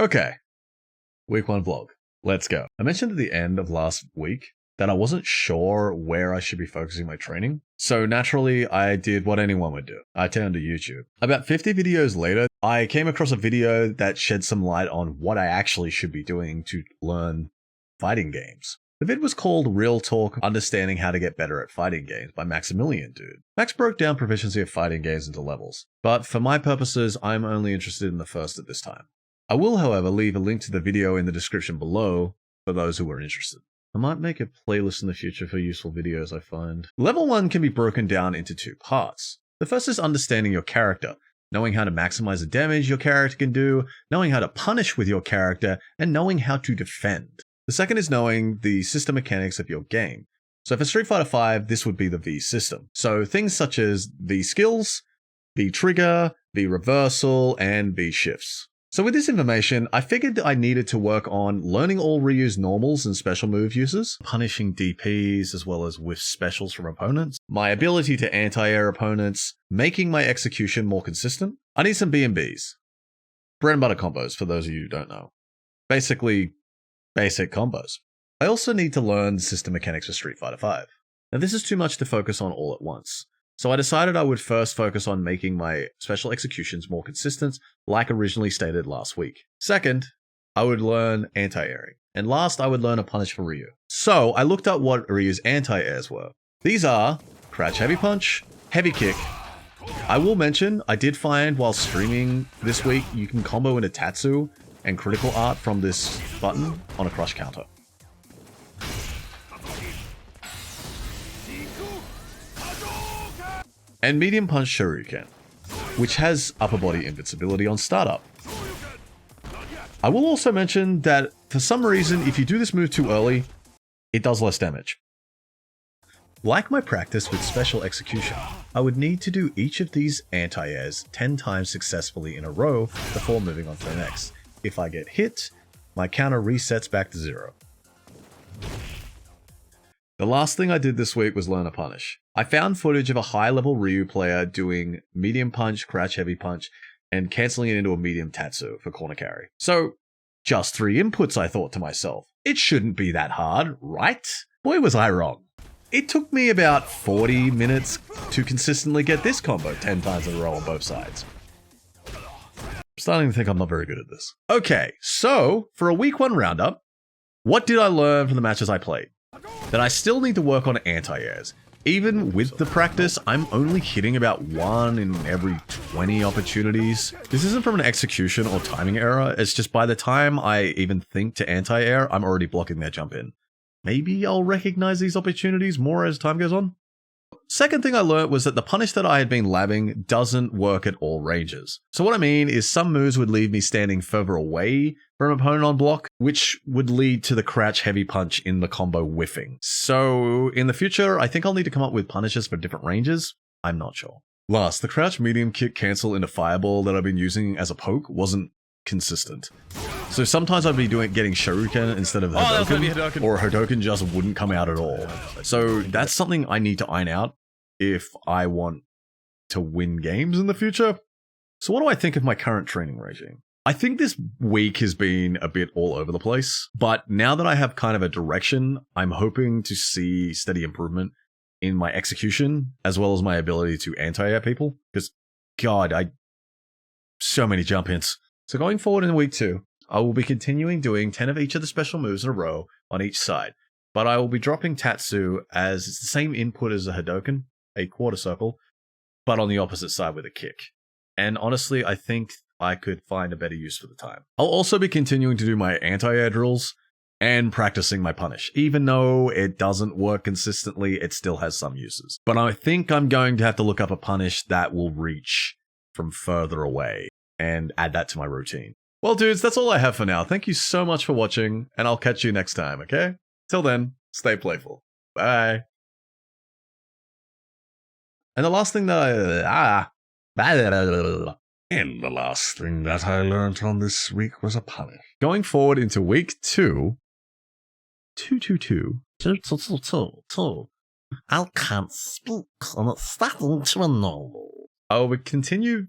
Okay, week 1 vlog. Let's go. I mentioned at the end of last week that I wasn't sure where I should be focusing my training. So naturally, I did what anyone would do. I turned to YouTube. About 50 videos later, I came across a video that shed some light on what I actually should be doing to learn fighting games. The vid was called Real Talk Understanding How to Get Better at Fighting Games by Maximilian Dude. Max broke down proficiency of fighting games into levels, but for my purposes, I'm only interested in the first at this time. I will, however, leave a link to the video in the description below for those who are interested. I might make a playlist in the future for useful videos I find. Level 1 can be broken down into 2 parts. The first is understanding your character, knowing how to maximize the damage your character can do, knowing how to punish with your character, and knowing how to defend. The second is knowing the system mechanics of your game. So for Street Fighter V, this would be the V system. So things such as V skills, V trigger, V reversal, and V shifts. So with this information, I figured that I needed to work on learning all Ryu's normals and special move uses, punishing DPs as well as whiff specials from opponents, my ability to anti-air opponents, making my execution more consistent. I need some B&Bs. Bread and butter combos, for those of you who don't know. Basically, basic combos. I also need to learn the system mechanics for Street Fighter V. Now this is too much to focus on all at once. So I decided I would first focus on making my special executions more consistent, like originally stated last week. Second, I would learn anti-airing. And last, I would learn a punish for Ryu. So I looked up what Ryu's anti-airs were. These are Crouch Heavy Punch, Heavy Kick. I will mention, I did find while streaming this week, you can combo into Tatsu and critical art from this button on a crush counter. And medium punch Shoryuken, which has upper body invincibility on startup. I will also mention that for some reason, if you do this move too early, it does less damage. Like my practice with special execution, I would need to do each of these anti-airs 10 times successfully in a row before moving on to the next. If I get hit, my counter resets back to 0. The last thing I did this week was learn a punish. I found footage of a high-level Ryu player doing medium punch, crouch heavy punch, and cancelling it into a medium Tatsu for corner carry. So, just 3 inputs, I thought to myself. It shouldn't be that hard, right? Boy, was I wrong. It took me about 40 minutes to consistently get this combo 10 times in a row on both sides. I'm starting to think I'm not very good at this. Okay, so, for a week 1 roundup, what did I learn from the matches I played? That I still need to work on anti-airs. Even with the practice, I'm only hitting about 1 in every 20 opportunities. This isn't from an execution or timing error, it's just by the time I even think to anti-air, I'm already blocking their jump in. Maybe I'll recognize these opportunities more as time goes on? Second thing I learned was that the punish that I had been labbing doesn't work at all ranges. So what I mean is some moves would leave me standing further away from an opponent on block, which would lead to the crouch heavy punch in the combo whiffing. So in the future, I think I'll need to come up with punishes for different ranges. I'm not sure. Last, the crouch medium kick cancel into fireball that I've been using as a poke wasn't consistent. So sometimes I'd be getting Shoryuken instead of Hadoken, or Hadoken just wouldn't come out at all. So that's something I need to iron out if I want to win games in the future. So what do I think of my current training regime? I think this week has been a bit all over the place, but now that I have kind of a direction, I'm hoping to see steady improvement in my execution, as well as my ability to anti-air people, because, God, so many jump hints. So going forward in week 2, I will be continuing doing 10 of each of the special moves in a row on each side, but I will be dropping Tatsu as it's the same input as a Hadoken, a quarter circle, but on the opposite side with a kick. And honestly, I think I could find a better use for the time. I'll also be continuing to do my anti-air drills and practicing my punish. Even though it doesn't work consistently, it still has some uses. But I think I'm going to have to look up a punish that will reach from further away and add that to my routine. Well, dudes, that's all I have for now. Thank you so much for watching, and I'll catch you next time, okay? Till then, stay playful. Bye. And the last thing that And the last thing that I learned on this week was a punish. Going forward into week 2, 222. I can't speak, and it's starting to annoy. I will continue